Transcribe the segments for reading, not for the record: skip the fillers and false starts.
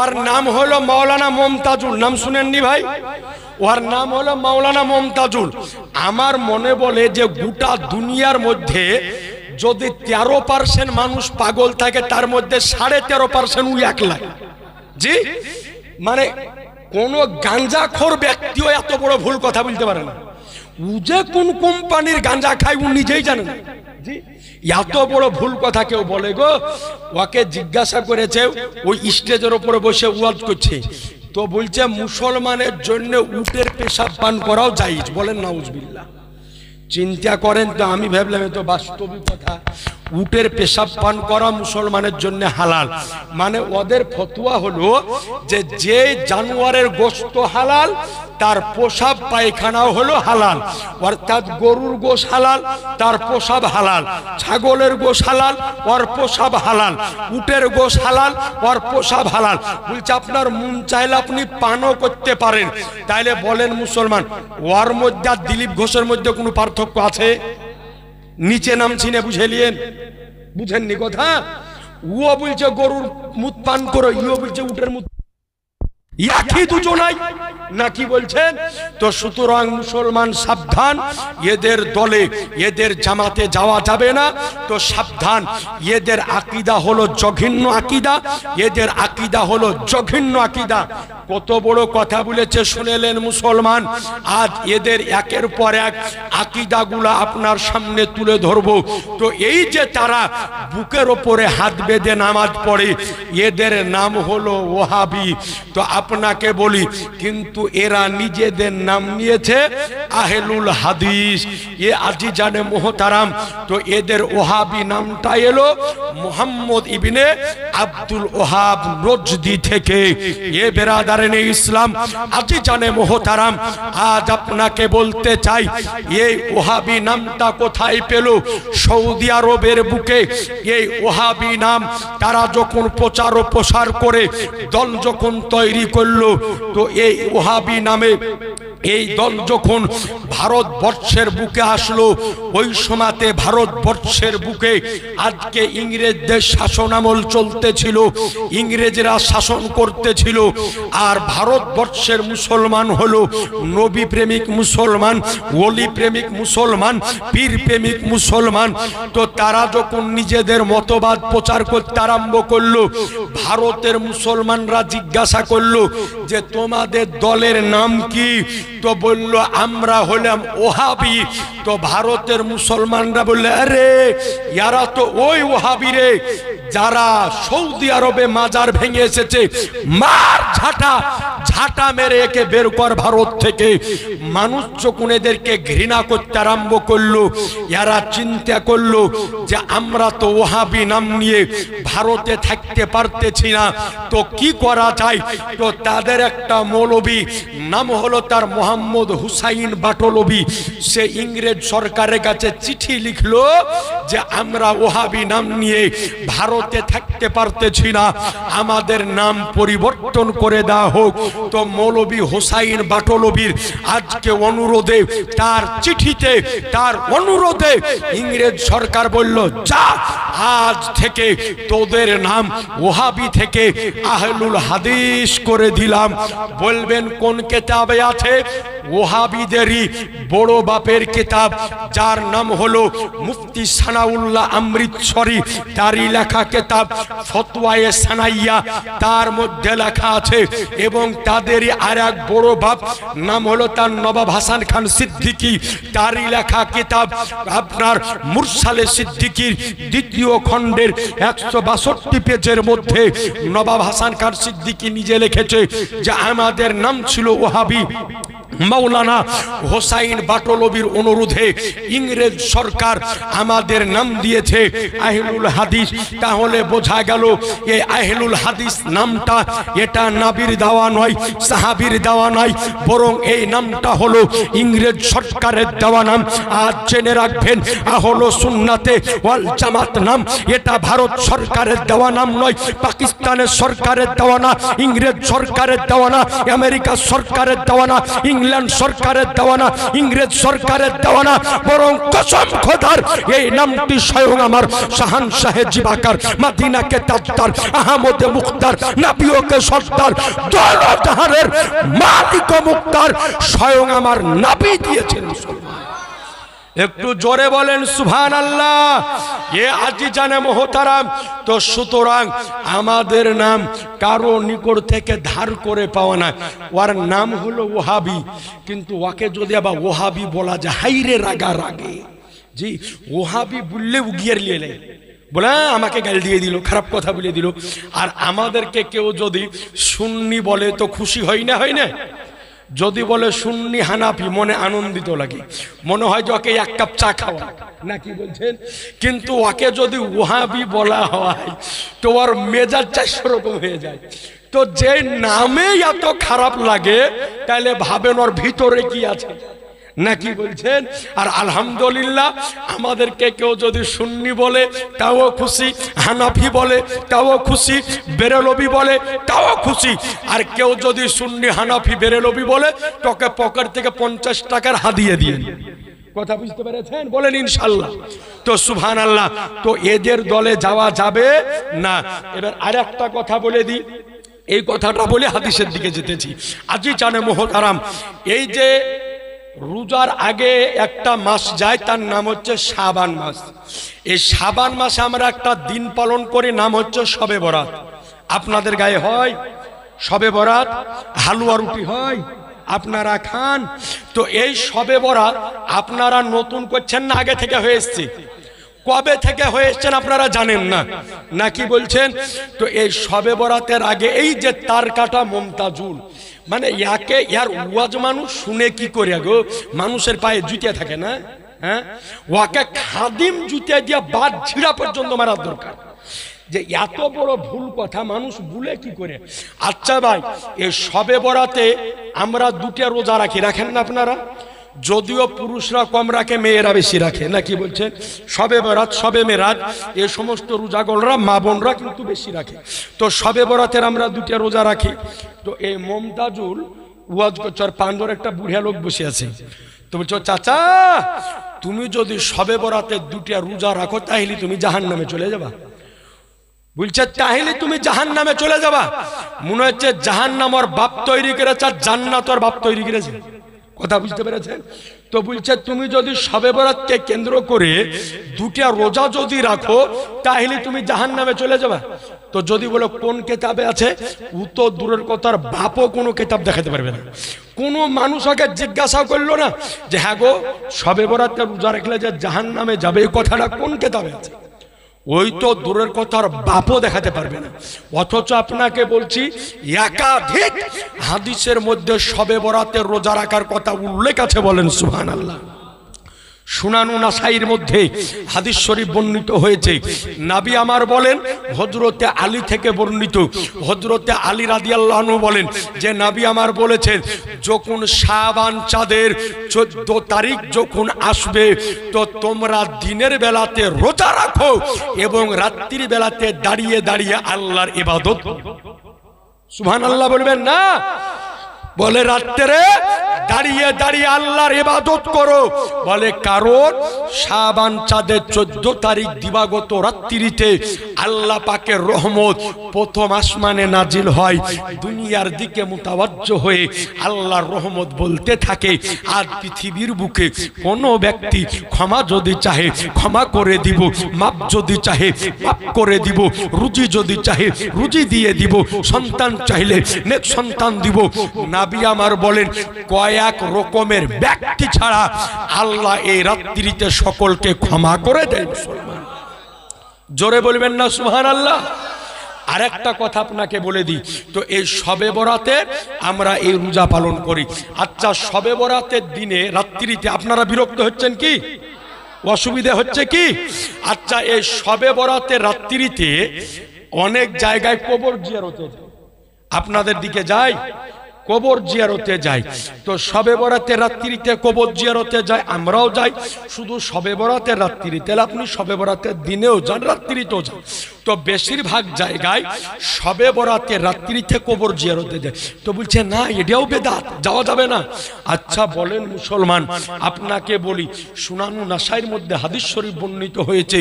ওর নাম হলো মাওলানা মমতাজুল। নাম শুনেননি ভাই? ওর নাম হলো মাওলানা মমতাজুল। আমার মনে বলে যে গোটা দুনিয়ার মধ্যে যদি 13% মানুষ পাগল থাকে, তার মধ্যে 13.5% ওই একলা। জি, মানে কোন গাঁজাখোর ব্যক্তিও এত বড় ভুল কথা বলতে পারে না। ও যে কোন কোম্পানির গাঁজা খায় ও নিজেই জানে না। জি, এত বড় ভুল কথা কেউ বলে গো? ওকে জিজ্ঞাসা করেছে, ওই স্টেজের উপরে বসে ওয়াজ করছে, তো বলছে মুসলমানের জন্য উটের পেশাব পান করাও জায়েজ। বলেন নাউজুবিল্লাহ। চিন্তা করেন তো, আমি ভাবলাম এ তো বাস্তবিক কথা। উটের পেশাব পান করা মুসলমানের জন্য হালাল, মানে ওদের ফতোয়া হলো যে যে জানোয়ারের গোশত হালাল তার পেশাব পায়খানাও হলো হালাল। অর্থাৎ গরুর গোশ হালাল, তার পেশাব হালাল। ছাগলের গোশ হালাল, ওর পেশাব হালাল। উটের গোশ হালাল, ওর পেশাব হালাল। বলছে আপনার মন চাইলে আপনি পানও করতে পারেন। তাইলে বলেন মুসলমান, ওর মধ্যে আর দিলীপ ঘোষের মধ্যে কোনো পার্থক্য আছে? নিচে নামছি না, বুঝেলিয়েন? বুঝেননি কথা? ও বলছে গরুর মুত পান করো, ইও বলছে উটের মুত, একই দুজনাই নাকি বলছেন? তো সুতরাং মুসলমান সাবধান, এদের দলে এদের জামাতে যাওয়া যাবে না। তো সাবধান, এদের আকীদা হলো জঘন্য আকীদা, এদের আকীদা হলো জঘন্য আকীদা। কত বড় কথা বলেছে শুনেলেন মুসলমান? আজ এদের একের পর এক আকীদাগুলো আপনার সামনে তুলে ধরবো। তো এই যে তারা বুকের ওপরে হাত বেঁধে নামাজ পড়ে, এদের নাম হলো ওহাবি। তো আপনাকে বলি, কিন্তু এরা নিজেদের নাম নিয়েছে আহলুল হাদিস। এ আজিজানে মোহতারাম, তো এদের ওহাবি নামটা এলো মুহাম্মদ ইবনে আব্দুল ওহাব নজদি থেকে। এ বেরাদারানে ইসলাম, আজিজানে মোহতারাম, আজ আপনাকে বলতে চাই এই ওহাবি নামটা কোথায় পেল? সৌদি আরবের বুকে এই ওহাবি নাম তারা যখন প্রচার ও প্রসার করে দল যখন তৈরি করলো, তো এই ওহাবি নামে এই দল যখন ভারতবর্ষের বুকে আসলো, ওই সময়তে ভারতবর্ষের বুকে আজকে ইংরেজদের শাসন আমল চলতেছিল, ইংরেজরা শাসন করতেছিল। আর ভারতবর্ষের মুসলমান হলো নবী প্রেমিক মুসলমান, ওলি প্রেমিক মুসলমান, পীর প্রেমিক মুসলমান। তো তারা যখন নিজেদের মতবাদ প্রচার করতে আরম্ভ করলো, ভারতের মুসলমানরা জিজ্ঞাসা করলো যে তোমাদের দলের নাম কি? তো বলল আমরা হলাম ওহাবি। তো ভারতের মুসলমানরা বললে আরে ইয়ারা তো ওই ওহাবি রে যারা সৌদি আরবে মাজার ভেঙে এসেছে, মার ঝাঁটা ঝাঁটা মেরে একে বের কর ভারত থেকে। মানুষ যখন এদেরকে ঘৃণা করতে আরম্ভ করলো, এরা চিন্তা করলো যে আমরা তো ওহাবি নাম নিয়ে ভারতে থাকতে পারতেছি না, তো কি করা যায়? তো তাদের একটা মৌলবী নাম হলো তার মোহাম্মদ হুসাইন বাটলবি, সে ইংরেজ সরকারের কাছে চিঠি লিখলো যে আমরা ওহাবি নাম নিয়ে ভারতে থাকতে পারতেছি না, আমাদের নাম পরিবর্তন করে দেওয়া হোক। তো মৌলবী হুসাইন বাটলবির আজকে অনুরোধে, তার চিঠিতে, তার অনুরোধে ইংরেজ সরকার বলল যা আজ থেকে তোদের নাম ওহাবি থেকে আহলুল হাদিস করে দিলাম। বলবেন কোন কিতাবে আছে? ওহাবিদেরই বড় বাপের কিতাব, যার নাম হলো মুফতি সানাউল্লাহ অমৃতসরী, তারই লেখা কিতাব ফতোয়ায়ে সানাইয়া, তার মধ্যে লেখা আছে। এবং তাদেরই আর এক বড় বাপ নাম হলো তার নবাব হাসান খান সিদ্দিকী, তারই লেখা কিতাব আপনার মুরসালে সিদ্দিকীর দ্বিতীয় খণ্ডের 162 পেজের মধ্যে নবাব হাসান খান সিদ্দিকী নিজে লিখেছে যে আমাদের নাম ছিল ওহাবি। মাওলানা হুসাইন বাটলবির অনুরোধে ইংরেজ সরকার আমাদের নাম দিয়েছে আহলুল হাদিস। তাহলে বোঝা গেল এই আহলুল হাদিস নামটা এটা নবীর দেওয়া নয়, সাহাবীর দেওয়া নয়, বরং এই নামটা হলো ইংরেজ সরকারের দেওয়া নাম। আজ জেনে রাখবেন, আহলে সুন্নাতে ওয়াল জামাত নাম এটা ভারত সরকারের দেওয়া নাম নয়, পাকিস্তানের সরকারের দেওয়া না, ইংরেজ সরকারের দেওয়া না, আমেরিকা সরকারের দেওয়া না, ইংল্যান্ড সরকারের দেওয়া না, ইংরেজ সরকারের দেওয়া না, বরং কসম খোদার এই নামটি স্বয়ং আমার শাহানশাহে জিবাকার, মদিনাকে তাজদার, আহমদে মুখতার, নবীকে সর্দার, দৌলতহারের মালিক ও মুখতার স্বয়ং আমার নবী দিয়েছেন। একটু জোরে বলেন সুবহানাল্লাহ। এ আজিজানে মোহতারাম, তো সুতরাং আমাদের নাম কারো নিকট থেকে ধার করে পাওয়া না। ওর নাম হলো ওহাবি, কিন্তু ওকে যদি আবার ওহাবি বলা যায়, হাইরে রাগা রাগে, জি ওহাবি বললে উগিয়ে নিয়ে বলে আমাকে গাল দিয়ে দিল, খারাপ কথা বলে দিল। আর আমাদেরকে কেউ যদি সুন্নি বলে তো খুশি হয় না, হয় না? যদি বলে সুন্নি হানাফি মনে আনন্দিত লাগে, মনে হয় যে ওকে এক কাপ চা খাওয়া, না কি বলছেন? কিন্তু ওকে যদি ওহাবি বলা হয় তো ওর মেজাজ 400 রকম হয়ে যায়। তো যে নামে এত খারাপ লাগে তাহলে ভাবেন ওর ভিতরে কি আছে, না কি বলছেন? আর আলহামদুলিল্লাহ আমাদেরকে কেউ যদি সুন্নি বলে তাও খুশি, হানাফি বলে তাও খুশি, বেরেলবি বলে তাও খুশি। আর কেউ যদি সুন্নি হানাফি বেরেলবি বলে তোকে পকেট থেকে 50 টাকার হাদিয়া দিয়ে। কথা বুঝতে পেরেছেন? বলেন ইনশাআল্লাহ। তো সুবহানাল্লাহ, তো এদের দলে যাওয়া যাবে না। এবার আরেকটা কথা বলে দিই, এই কথাটা বলে হাদিসের দিকে যেতেছি। আজি জানে মোহতারাম, এই যে রোজার আগে একটা মাস যায়, তার নাম হচ্ছে শাবান মাস। এই শাবান মাসে আমরা একটা দিন পালন করি, নাম হচ্ছে শবে বরাত। আপনাদের গায়ে হয় শবে বরাত, হালুয়া রুটি হয়, আপনারা খান। তো এই শবে বরাত আপনারা নতুন করছেন না, আগে থেকে হয়ে এসছে? কবে থেকে হয়ে এসছেন আপনারা জানেন না, নাকি বলছেন? তো এই শবে বরাতের আগে এই যে তার কাটা মমতাজুল, মানে ইয়াকে ইয়ার ওয়াজ মানুষ শুনে কি করে গো? মানুষের পায়ে জুতে থাকে না, হ্যাঁ? ওয়াকে খাদিম জুতে দিয়ে বাদ ছিঁড়া পর্যন্ত মারার দরকার। যে এত বড় ভুল কথা মানুষ ভুলে কি করে? আচ্ছা ভাই, এই শবে বরাতে আমরা 2টা রোজা রাখি, রাখেন না আপনারা? যদিও পুরুষরা কম রাখে, মেয়েরা বেশি রাখে, নাকি বলছেন? শবে বরাত, শবে মেরাজ, এই সমস্ত রোজাগলরা মা বোনরা কিন্তু বেশি রাখে। তো শবে বরাতের আমরা 2টা রোজা রাখি। তো এই মমতাজুল ওয়াজ করছে, আর 5 একটা বুড়িয়া লোক বসে আছে। তো বলছো চাচা, তুমি যদি শবে বরাতে 2টা রোজা রাখো তাহলে তুমি জাহান্নামে চলে যাবা। বলছে তাহলে তুমি জাহান্নামে চলে যাবা? মনে হচ্ছে জাহান্নাম ওর বাপ তৈরি করেছে আর জান্নাত ওর বাপ তৈরি করেছে। কথা বুঝতে পেরেছেন? তো বলছে তুমি যদি শবে বরাতকে কেন্দ্র করে 2টা রোজা যদি রাখো তাহলে তুমি জাহান্নামে চলে যাবে। তো যদি বলো কোন কিতাবে আছে, ও তো দূরের কথার বাপও কোনো কিতাব দেখাতে পারবে না। কোনো মানুষ আগে জিজ্ঞাসা করলো না যে হ্যাঁ গো, শবে বরাতকে রোজা রাখলে যে জাহান্নামে যাবে এই কথাটা কোন কিতাবে আছে? ওই তো দূরের কথার বাপও দেখাতে পারবে না। অথচ আপনাকে বলছি একাধিক হাদিসের মধ্যে শবে বরাতের রোজা রাখার কথা উল্লেখ আছে, বলেন সুবহানাল্লাহ। সুনানু নাসাইর মধ্যে হাদিস শরীফ বর্ণিত হয়েছে, নবী আমার বলেন, হযরতে আলী থেকে বর্ণিত, হযরতে আলী রাদিয়াল্লাহু আনহু বলেন যে নবী আমার বলেছেন, যখন শাবান চাঁদের 14 তারিখ যখন আসবে তো তোমরা দিনের বেলাতে রোজা রাখো এবং রাত্রির বেলাতে দাঁড়িয়ে দাঁড়িয়ে আল্লাহর ইবাদত। সুবহানাল্লাহ বলবেন না? বলে রাত্রে দাঁড়িয়ে দাঁড়িয়ে আল্লাহর ইবাদত করো। বলে কারণ শাবান চাঁদের 14 তারিখ দিবাগত রাত্রিতে আল্লাহ পাকের রহমত প্রথম আসমানে নাজিল হয়, দুনিয়ার দিকে মুতাওয়াজ্জহ হয়ে আল্লাহর রহমত বলতে থাকে, আর পৃথিবীর বুকে কোনো ব্যক্তি ক্ষমা যদি চাহে ক্ষমা করে দিব, মাপ যদি চাহে মাপ করে দিব, রুজি যদি চাহে রুজি দিয়ে দিব, সন্তান চাইলে নেক সন্তান দিব। নবী আমার বলেন কয়েক রকমের ব্যক্তি ছাড়া আল্লাহ এই রাত্রিতে সকলকে ক্ষমা করে দেয়। মুসলমান জোরে বলবেন না সুবহানাল্লাহ? আরেকটা কথা আপনাকে বলে দিই, তো এই শবে বরাতে আমরা এই রোজা পালন করি। আচ্ছা, শবে বরাতের দিনে রাত্রিতে আপনারা বিরক্ত হচ্ছেন কি? অসুবিধা হচ্ছে কি? আচ্ছা, এই শবে বরাতের রাত্রিতে অনেক জায়গায় কবর জিয়ারত হচ্ছে, আপনাদের দিকে যায়? কবর জিয়ারতে যায়। তো শবে বরাতের রাত্রিতে কবর জিয়ারতে যায়, আমরাও যাই। শুধু শবে বরাতের রাত্রিতে, আপনি শবে বরাতের দিনেও যান, রাত্রিতেও যান। তো বেশিরভাগ জায়গায় শবে বরাতের রাত্রিতে কবর জিয়ারতে যায়। তো বলছে না, এটাও বেদাত, যাওয়া যাবে না। আচ্ছা বলেন মুসলমান, আপনাকে বলি, সুনানু নাসাইর মধ্যে হাদিস শরীফ বর্ণিত হয়েছে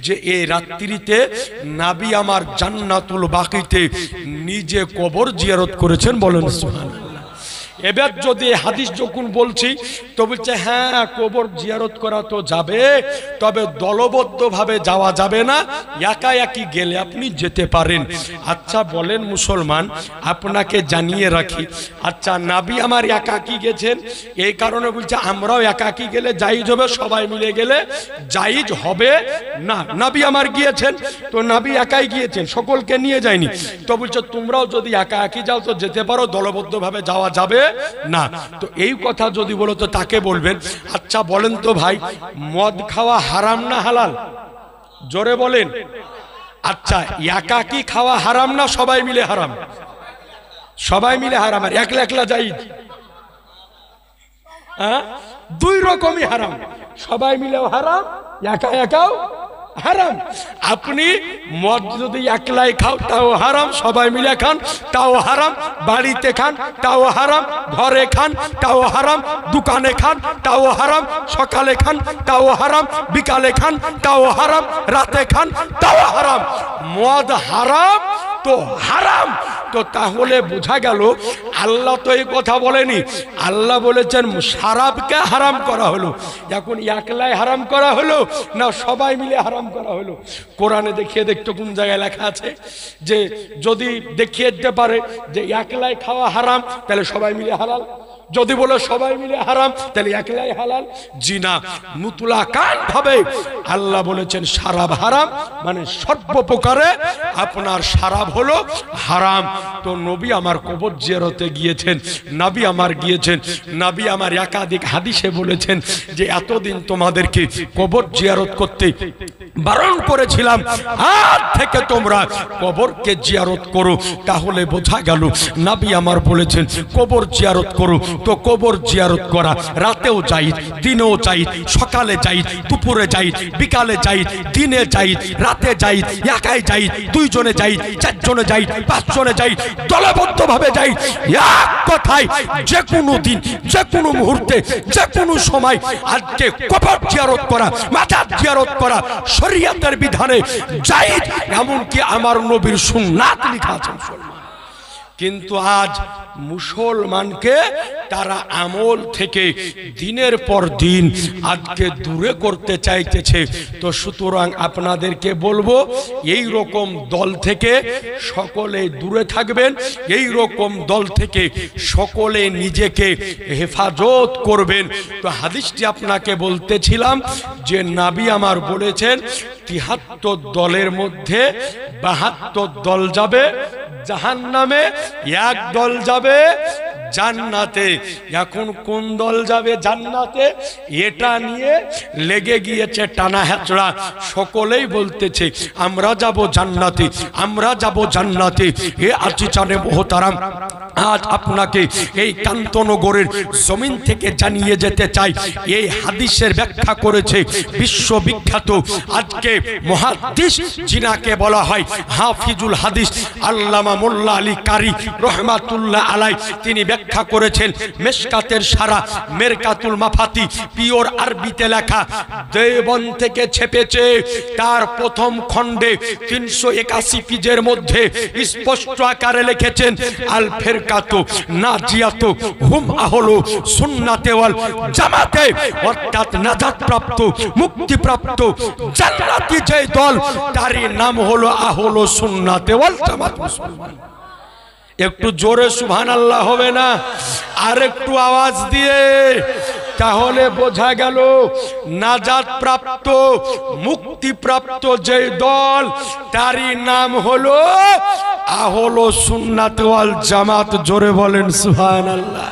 যে এই রাত্রিতে নবী আমার জান্নাতুল বাকিতে নিজে কবর জিয়ারত করেছেন। বলেন সুবহানাল্লাহ। এবার যদি হাদিস যখন বলছি তো বলছে হ্যাঁ কবর জিয়ারত করা তো যাবে, তবে দলবদ্ধভাবে যাওয়া যাবে না, একা একই গেলে আপনি যেতে পারেন। আচ্ছা বলেন মুসলমান, আপনাকে জানিয়ে রাখি, আচ্ছা নবী আমার একাকী গেছেন, এই কারণে বলছে আমরাও একাকী গেলে জায়েজ হবে, সবাই মিলে গেলে জায়েজ হবে না। নবী আমার গিয়েছেন, তো নবী একাই গিয়েছেন, সকলকে নিয়ে যায়নি। তো বলছে তোমরাও যদি একা একই যাও তো যেতে পারো, দলবদ্ধভাবে যাওয়া যাবে না। তো এই কথা যদি বলো তো তাকে বলবেন, আচ্ছা বলেন তো ভাই, মদ খাওয়া হারাম না হালাল? জোরে বলেন। আচ্ছা একাকী খাওয়া হারাম না সবাই মিলে হারাম? সবাই মিলে হারাম। আর একলা একলা জায়েজ? দুই রকমই হারাম, সবাই মিলেও হারাম, একা একাও হারাম। আপনি মদ যদি একলাই খাও তাও হারাম, সবাই মিলে খান তাও হারাম, বাড়িতে খান তাও হারাম, ঘরে খান তাও হারাম, দোকানে খান তাও হারাম, সকালে খান তাও হারাম, বিকালে খান তাও হারাম, রাতে খান তাও হারাম। মদ হারাম তো হারাম। তো তাহলে বোঝা গেল আল্লাহ তো এই কথা বলেনি, আল্লাহ বলেছেন শরাবকে হারাম করা হলো। এখন একলাই হারাম করা হলো না সবাই মিলে হারাম করা হলো? কোরআনে দেখিয়ে দেখতো কোন জায়গায় লেখা আছে যে যদি দেখিয়ে দিতে পারে যে একলাই খাওয়া হারাম তাহলে সবাই মিলে হালাল, যদি বলে সবাই মিলে হারাম তাহলে একলাই হালাল? জি না, মুতলাকান ভাবে আল্লাহ বলেছেন শরাব হারাম, মানে সর্বপ্রকারে আপনার শরাব হলো হারাম। তো নবী আমার কবর জিয়ারতে গিয়েছেন, নবী আমার গিয়েছেন, নবী আমার একাধিক হাদিসে বলেছেন যে এতদিন তোমাদেরকে কবর জিয়ারত করতে বারণ করেছিলাম, আজ থেকে তোমরা কবরকে জিয়ারত করো। তাহলে বোঝা গেল নবী আমার বলেছেন কবর জিয়ারত করো। তো কবর জিয়ারত করা রাতেও যাই, দিনেও যাই, সকালে যাই, দুপুরে যাই, বিকালে যাই, দিনে যাই, রাতে যাই, একাই যাই, দুইজনে যাই, চারজনে যাই, পাঁচজনে যাই, দলবদ্ধভাবে যাই, এক কথায় যে কোনো দিন, যে কোনো মুহূর্তে, যে কোনো সময় আজকে কবর জিয়ারত করা, মাজার জিয়ারত করা শরীয়তের বিধানে জায়েজ, এমনকি আমার নবীর সুন্নাত লেখা আছে। কিন্তু আজ মুসলমানকে তারা আমল থেকে দিনের পর দিন আজকে দূরে করতে চাইতেছে। তো সুতরাং আপনাদেরকে বলবো এই রকম দল থেকে সকলে দূরে থাকবেন, এই রকম দল থেকে সকলে নিজেকে হেফাজত করবেন। তো হাদিসটি আপনাকে বলতেছিলাম যে নবী আমার বলেছেন ৭৩ দলের মধ্যে ৭২ দল যাবে জাহান্নামে, এক দল যাবে জান্নাতে। এখন কোন দল যাবে জান্নাতে এটা নিয়ে লেগে গিয়েছে টানা হেচড়া। সকলেই বলতেছে আমরা যাব জান্নাতে, আমরা যাব জান্নাতে। এ আজিজানে মোহতারাম, আজ আপনাকে এই কান্তনগরের জমিন থেকে জানিয়ে যেতে চাই, এই হাদিসের ব্যাখ্যা করেছে বিশ্ববিখ্যাত আজকে মুহাদ্দিস যিনাকে বলা হয় হাফিজুল হাদিস আল্লামা মোল্লা আলী কারি রহমাতুল্লাহ আলাই। তিনি ব্যাখ্যা করেছেন মেশকাতের সারা মেরকাতুল মাফাতি, পিওর আরবিতে লেখা, দেওবন্দ থেকে ছেপেছে। তার প্রথম খণ্ডে 381 পেজের মধ্যে স্পষ্ট আকারে লিখেছেন আল ফিরকাতু নাজিয়াতু হুম আহলু সুন্নাতে ওয়াল জামাতে, অর্থাৎ নাজাত প্রাপ্ত, মুক্তি প্রাপ্ত জান্নাতি যে দল তারই নাম হলো আহলু সুন্নাতে ওয়াল জামাত। একটু জোরে সুবহানাল্লাহ হবে না? আর একটু আওয়াজ দিয়ে, তাহলে বোঝা গেল নাজাত প্রাপ্ত, মুক্তি প্রাপ্ত যে দল তারই নাম হলো আহলে সুন্নাত ওয়াল জামাত। জোরে বলেন সুবহানাল্লাহ।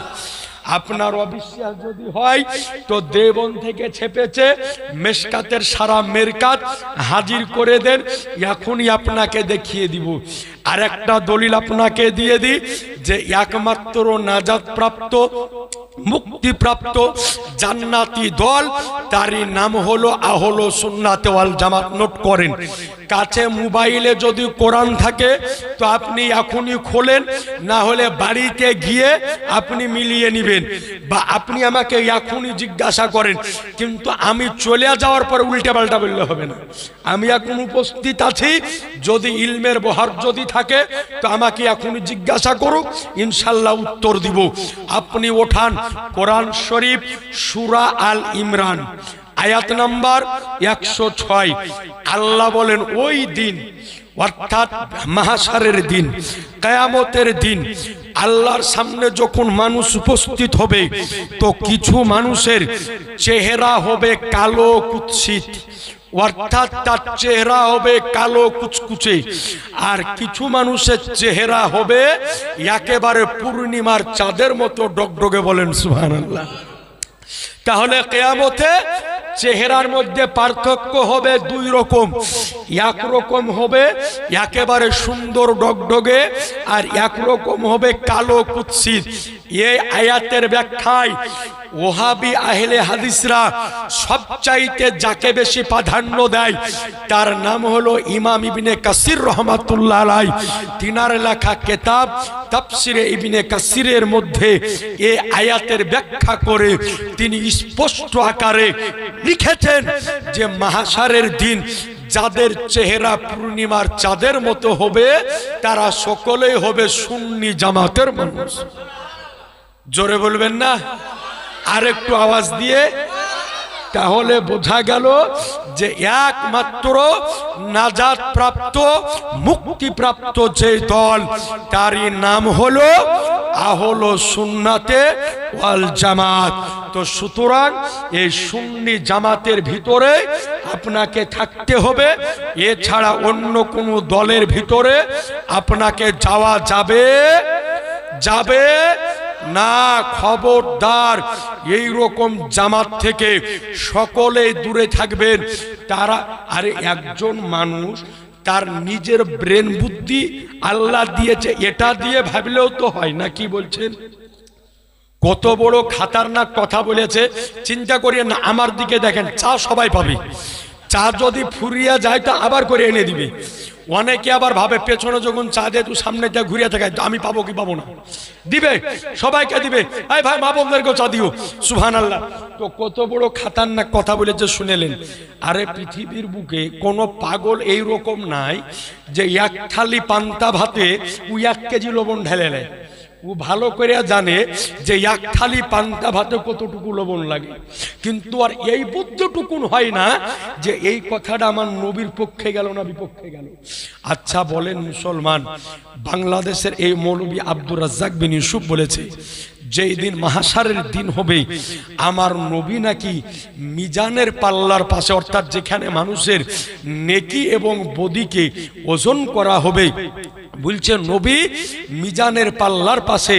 আপনার অবিশ্বাস যদি হয় তো দেবন থেকে ছেপেছে মেশকাতের সারা মেরকাত হাজির করে দেন, এখনই আপনাকে দেখিয়ে দিব। আর একটা দলিল আপনাকে দিয়ে দিই যে একমাত্র নাজাত প্রাপ্ত মুক্তিপ্রাপ্ত জান্নাতি দল, তারই নাম হলো আহলে সুন্নাত ওয়াল জামাত। নোট করেন, কাছে মোবাইলে যদি কোরআন থাকে তো আপনি এখনই খোলেন, না হলে বাড়িতে গিয়ে আপনি মিলিয়ে নেবেন, বা আপনি আমাকে এখনই জিজ্ঞাসা করেন। কিন্তু আমি চলে যাওয়ার পর উল্টে পাল্টা বললে হবে না। আমি এখন উপস্থিত আছি, যদি ইলমের বহার যদি থাকে তো আমাকে এখনই জিজ্ঞাসা করুক, ইনশাল্লাহ উত্তর দিব। আপনি ওঠান কোরআন শরীফ সূরা আল ইমরান আয়াত নাম্বার 106। আল্লাহ বলেন ওই দিন, অর্থাৎ মাহশারের দিন, কিয়ামতের দিন, আল্লাহর সামনে যখন মানুষ উপস্থিত হবে তো কিছু মানুষের চেহারা হবে কালো কুৎসিত, অর্থাৎ তার চেহারা হবে কালো কুচকুচে, আর কিছু মানুষের চেহারা হবে একেবারে পূর্ণিমার চাঁদের মতো ডগডগে। বলেন সুবহানাল্লাহ। তাহলে কিয়ামতে চেহারার মধ্যে পার্থক্য হবে দুই রকম। এক রকম হবে একেবারে সুন্দর ডগডগে, আর এক রকম হবে কালো কুৎসিত। এই আয়াতের ব্যাখ্যায় ওহাবি আহলে হাদিসরা সবচাইতে যাকে বেশি প্রাধান্য দেয় তার নাম হলো ইমাম ইবনে কাসির রহমাতুল্লাহ আলাইহি। তিনার লেখা কিতাব তাফসিরে ইবনে কাসিরের মধ্যে এই আয়াতের ব্যাখ্যা করে তিনি স্পষ্ট আকারে লিখেছেন যে মাহশারের দিন যাদের চেহারা পূর্ণিমার চাঁদের মতো হবে তারা সকলেই হবে সুন্নি জামাতের মানুষ। জোরে বলবেন না? আর একটু আওয়াজ দিয়ে। তাহলে বোঝা গেল যে একমাত্র নাজাত প্রাপ্ত মুক্তিপ্রাপ্ত যে দল তারই নাম হলো আহলে সুন্নাতে ওয়াল জামাত। তো সুতরাং এই সুন্নি জামাতের ভিতরে আপনাকে থাকতে হবে, এছাড়া অন্য কোনো দলের ভিতরে আপনাকে যাওয়া যাবে না। খবরদার, এই রকম জামাত থেকে সকলেই দূরে থাকবেন। তারা আরে একজন মানুষ তার নিজের ব্রেন বুদ্ধি আল্লাহ দিয়েছে, এটা দিয়ে ভাবলেও তো হয় না। কি বলছেন? কত বড় খাতারনাক কথা বলেছে, চিন্তা করিয়ে না। আমার দিকে দেখেন, চা সবাই পাবে, চা যদি ফুরিয়ে যায় তো আবার করে এনে দিবে। অনেকে আবার ভাবে পেছনে যখন চা দেয় তো সামনে যা ঘুরিয়ে থাকে, আমি পাবো কি পাবো না, দিবে, সবাইকে দিবে। এই ভাই মা বোনদেরকেও চা দিও, সুবহানাল্লাহ। তো কত বড় খাতারনাক কথা বলেছে শুনেলেন। আরে পৃথিবীর বুকে কোনো পাগল এই রকম নাই যে এক থালি পান্তা ভাতে ও 1 কেজি লবণ ঢেলে নেয়। ও ভালো করে জানে যে এক থালি পান্তা ভাতে কতটুকু লবণ লাগে, কিন্তু আর এই বুদ্ধটুকুন হয় না যে এই কথাটা আমার নবীর পক্ষে গেল না বিপক্ষে গেল। আচ্ছা বলেন মুসলমান, বাংলাদেশের এই মৌলভী আব্দুর রাজ্জাক বিন ইউসুফ বলেছে যেই দিন মাহশারের দিন হবে আমার নবী নাকি মিজানের পাল্লার পাশে, অর্থাৎ যেখানে মানুষের নেকি এবং বদিকে ওজন করা হবে, বলছে নবী মিজানের পাল্লার পাশে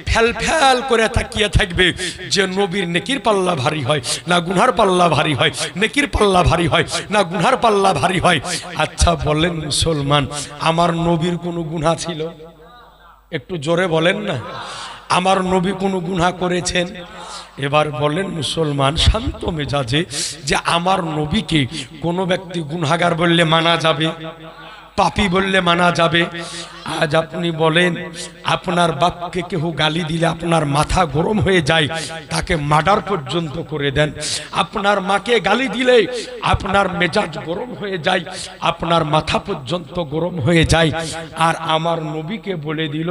ফেল ফেল করে তাকিয়ে থাকবে যে নবীর নেকির পাল্লা ভারী হয় না গুনহার পাল্লা ভারী হয়, নেকির পাল্লা ভারী হয় না গুনহার পাল্লা ভারী হয়। আচ্ছা বলেন মুসলমান, আমার নবীর কোনো গুনাহ ছিল? একটু জোরে বলেন না, আমার নবী কোনো গুনাহ করেছেন? এবার বলেন মুসলমান শান্ত মেজাজে যে আমার নবীকে কোনো ব্যক্তি গুনাহগার বললে মানা যাবে, পাপী বললে মানা যাবে? আজ আপনি বলেন আপনার বাপকে কেউ গালি দিলে আপনার মাথা গরম হয়ে যায়, তাকে মার্ডার পর্যন্ত করে দেন। আপনার মাকে গালি দিলে আপনার মেজাজ গরম হয়ে যায়, আপনার মাথা পর্যন্ত গরম হয়ে যায়। আর আমার নবীকে বলে দিল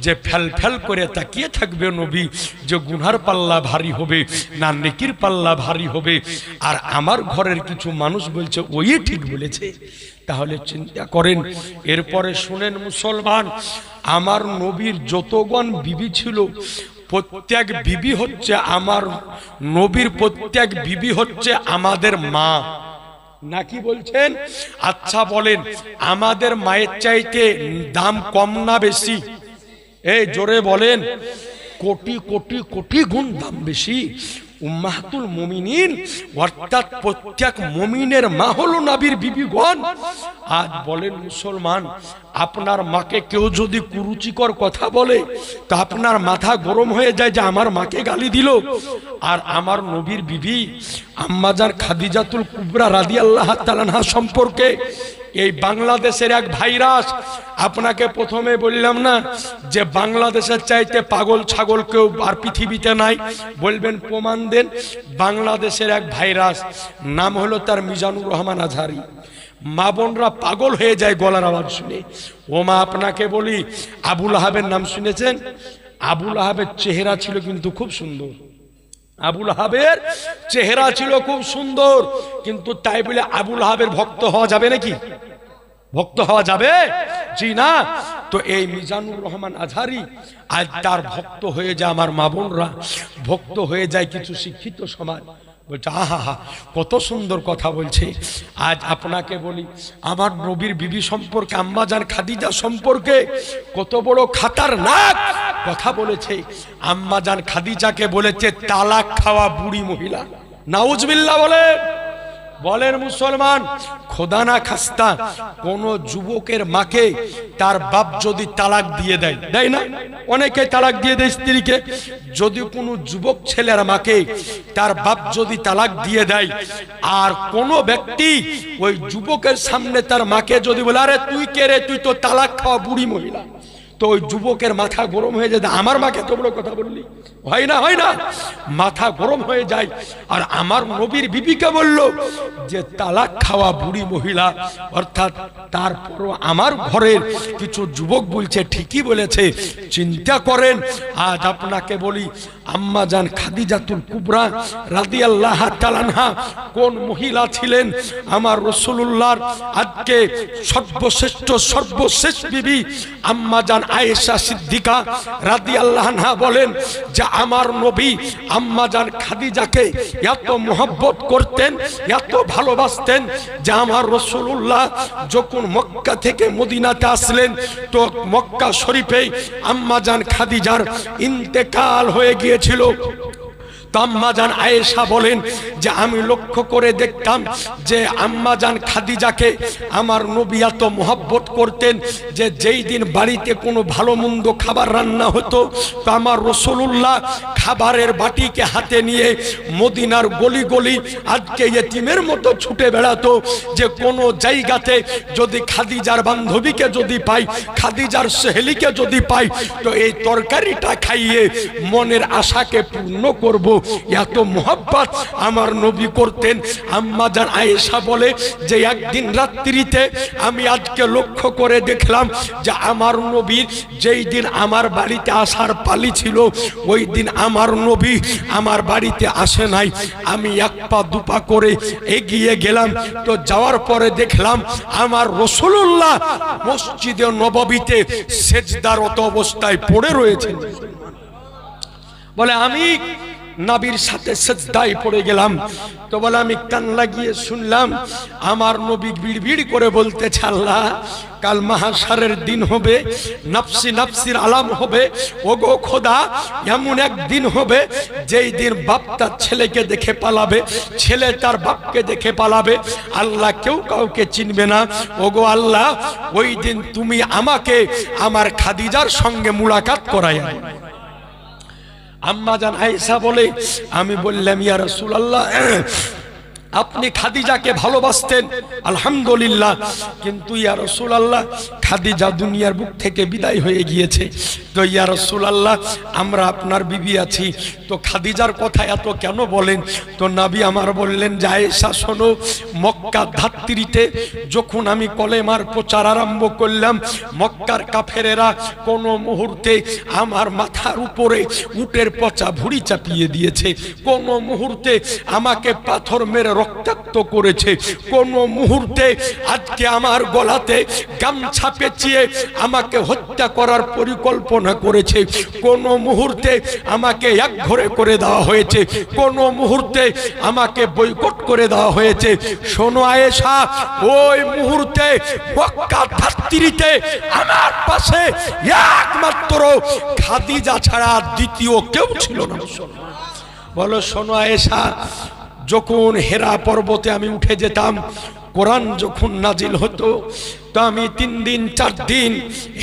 যে ফেল ফেল করে তাকিয়ে থাকবে নবী যে গুনহার পাল্লা ভারী হবে না নেকির পাল্লা ভারী হবে। আর আমার ঘরের কিছু মানুষ বলছে ওই ঠিক বলেছে। তাহলে চিন্তা করেন। এরপরে শুনেন মুসলমান, আমার নবীর যতগণ বিবি ছিল প্রত্যেক বিবি হচ্ছে আমার নবীর প্রত্যেক বিবি হচ্ছে আমাদের মা, নাকি বলছেন? আচ্ছা বলেন আমাদের মায়ের চাইতে দাম কম না বেশি? এই জোরে বলেন, কোটি কোটি কোটি গুণ দাম বেশি। উম্মাহাতুল মুমিনিন অর্থাৎ প্রত্যেক মুমিনের মা হলো নবীর বিবিগণ। আজ বলেন মুসলমান, আপনার মাকে কেউ যদি কুরুচিকর কথা বলে তা আপনার মাথা গরম হয়ে যায় যে আমার মাকে গালি দিল। আর আমার নবীর বিবি আম্মাজান খাদিজাতুল কুবরা রাদিয়াল্লাহু তাআলা আনহা সম্পর্কে এই বাংলাদেশের এক ভাইরাস, আপনাকে প্রথমে বললাম না যে বাংলাদেশের চাইতে পাগল ছাগল কেউ আর পৃথিবীতে নাই, বলবেন প্রমাণ দেন। বাংলাদেশের এক ভাইরাস, নাম হলো তার মিজানুর রহমান আজহারি। মা বোনরা পাগল হয়ে যায় গলার আওয়াজ শুনে। ও মা, আপনাকে বলি, আবুল আহাবের নাম শুনেছেন? আবুল আহাবের চেহারা ছিল কিন্তু খুব সুন্দর। আবুল আহাবের চেহারা ছিল খুব সুন্দর, কিন্তু তাই বলে আবুল আহাবের ভক্ত হওয়া যাবে নাকি? ভক্ত হওয়া যাবে? জি না। তো এই মিজানুর রহমান আজহারি আজ তার ভক্ত হয়ে যায় আমার মা বোনরা, ভক্ত হয়ে যায় কিছু শিক্ষিত সমাজ। বলছে আহা হা, কত সুন্দর কথা বলছে। আজ আপনাকে বলি, আমার নবীর বিবি সম্পর্কে, আম্মাজান খাদিজা সম্পর্কে কত বড় খাতারনাক কথা বলেছে। আম্মাজান খাদিজাকে বলেছে তালাক খাওয়া বুড়ি মহিলা। নাউজুবিল্লাহ বলেন মুসলমান। খোদা না খাস্তা কোন যুবকের মাকে তার বাপ যদি তালাক দিয়ে দেয়, দেয় না? অনেকে তালাক দিয়ে দেয় স্ত্রীকে। যদি কোনো যুবক ছেলের মাকে তার বাপ যদি তালাক দিয়ে দেয়, আর কোন ব্যক্তি ওই যুবকের সামনে তার মাকে যদি বলে আরে তুই কে রে, তুই তো তালাক খাওয়া বুড়ি মহিলা, তো ওই যুবকের মাথা গরম হয়ে যায়। আমার মাকে এত বড় কথা বললি, হয় না? হয় না? মাথা গরম হয়ে যায়। আর আমার নবীর বিবিকে বলল যে তালাক খাওয়া বুড়ি মহিলা, অর্থাৎ তারপরও আমার ঘরের কিছু যুবক বলছে ঠিকই বলেছে। চিন্তা করেন, আজ আপনাকে বলি, আম্মাজান খাদিজাতুল কুবরা রাদিয়াল্লাহু তাআলা আনহা কোন মহিলা ছিলেন? আমার রাসূলুল্লাহর আজকে সর্বশেষ বিবি আম্মাজান আয়েশা সিদ্দিকা রাদিয়াল্লাহু আনহা বলেন যে আমার নবী আম্মাজান খাদিজাকে এত মহব্বত করতেন, এত ভালোবাসতেন যে আমার রাসূলুল্লাহ যখন মক্কা থেকে মদিনাতে আসলেন, তো মক্কা শরীফে আম্মাজান খাদিজার ইন্তেকাল হয়ে গিয়েছিল। আম্মাজান আয়েশা বলেন যে আমি লক্ষ্য করে দেখতাম যে আম্মাজান খাদিজাকে আমার নবী এত মহব্বত করতেন যে যেই দিন বাড়িতে কোনো ভালো মন্দ খাবার রান্না হতো, তো আমার রাসূলুল্লাহ খাবারের বাটিকে হাতে নিয়ে মদিনার গলি গলি আজকে ইতিমের মতো ছুটে বেড়াতো, যে কোনো জায়গাতে যদি খাদিজার বান্ধবীকে যদি পাই, খাদিজার সহেলিকে যদি পাই, তো এই তরকারিটা খাইয়ে মনের আশাকে পূর্ণ করব। এত মোহাব্বত আমার নবী করতেন। আম্মাজান আয়েশা বলে যে একদিন রাত্রিতে আমি আজকে লক্ষ্য করে দেখলাম যে আমার নবীর যেই দিন আমার বাড়িতে আসার পালি ছিল, ওই দিন আমার নবী আমার বাড়িতে আসে নাই। আমি এক পা দুপা করে এগিয়ে গেলাম, তো যাওয়ার পরে দেখলাম আমার রাসূলুল্লাহ মসজিদে নববীতে সেজদারত অবস্থায় পড়ে রয়েছেন। বলে আমি নবীর সাথে সেজদায় পড়ে গেলাম। তো বলে আমি কান লাগিয়ে শুনলাম আমার নবী বিড়বিড় করে বলতেছে, আল্লাহ কাল মাহশারের দিন হবে, নফসি নফসির আলাম হবে। ওগো খোদা, এমন এক দিন হবে যেই দিন বাপ তার ছেলেকে দেখে পালাবে, ছেলে তার বাপকে দেখে পালাবে, আল্লাহ কেউ কাউকে চিনবে না। ওগো আল্লাহ, ওই দিন তুমি আমাকে আমার খাদিজার সঙ্গে মুলাকাত করায়। আম্মাজান আয়েশা বলে আমি বললাম ইয়া রাসূলুল্লাহ, আপনি খাদিজাকে ভালোবাসতেন আলহামদুলিল্লাহ, কিন্তু ইয়া রাসূলুল্লাহ খাদিজা দুনিয়ার বুক থেকে বিদায় হয়ে গিয়েছে। তো ইয়া রাসূলুল্লাহ আমরা আপনার বিবি আছি, তো খাদিজার কথা এত কেন বলেন? তো নবী আমার বললেন যে আয়েশা শোনো, মক্কা ধাত্রীতে যখন আমি কলেমার প্রচার আরম্ভ করলাম, মক্কার কাফেরেরা কোনো মুহূর্তে আমার মাথার উপরে উটের পচা ভুঁড়ি চাপিয়ে দিয়েছে, কোনো মুহূর্তে আমাকে পাথর মেরে রক্তাক্ত করেছে, কোন মুহূর্তে আজকে আমার গলাতে গামছা পেঁচিয়ে আমাকে হত্যা করার পরিকল্পনা করেছে, কোন মুহূর্তে আমাকে একঘরে করে দেওয়া হয়েছে, কোন মুহূর্তে আমাকে বয়কট করে দেওয়া হয়েছে। শোনো আয়েশা, ওই মুহূর্তে মক্কা ধাত্রীতে আমার পাশে একমাত্র খাদিজা ছাড়া দ্বিতীয় কেউ ছিল না। বলো শোনো আয়েশা, যখন হেরা পর্বতে আমি উঠে যেতাম, কোরআন যখন নাজিল হতো, তো আমি 3 দিন 4 দিন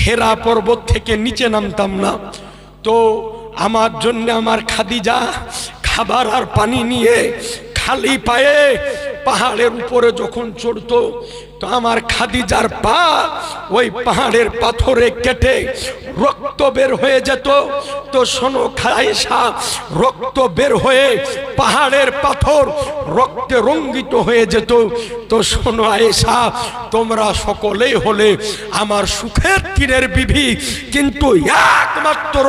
হেরা পর্বত থেকে নিচে নামতাম না। তো আমার জন্য আমার খাদিজা খাবার আর পানি নিয়ে খালি পায়ে পাহাড়ের উপরে যখন চড়তো, তো আমার খাদিজার পা ওই পাহাড়ের পাথরে কেটে রক্ত বের হয়ে যেত। তো শোনো আয়েশা, রক্ত বের হয়ে পাহাড়ের পাথর রক্তে রঙ্গিত হয়ে যেত। তো শোনো আয়েশা, তোমরা সকলেই হলে আমার সুখের দিনের বিবি, কিন্তু একমাত্র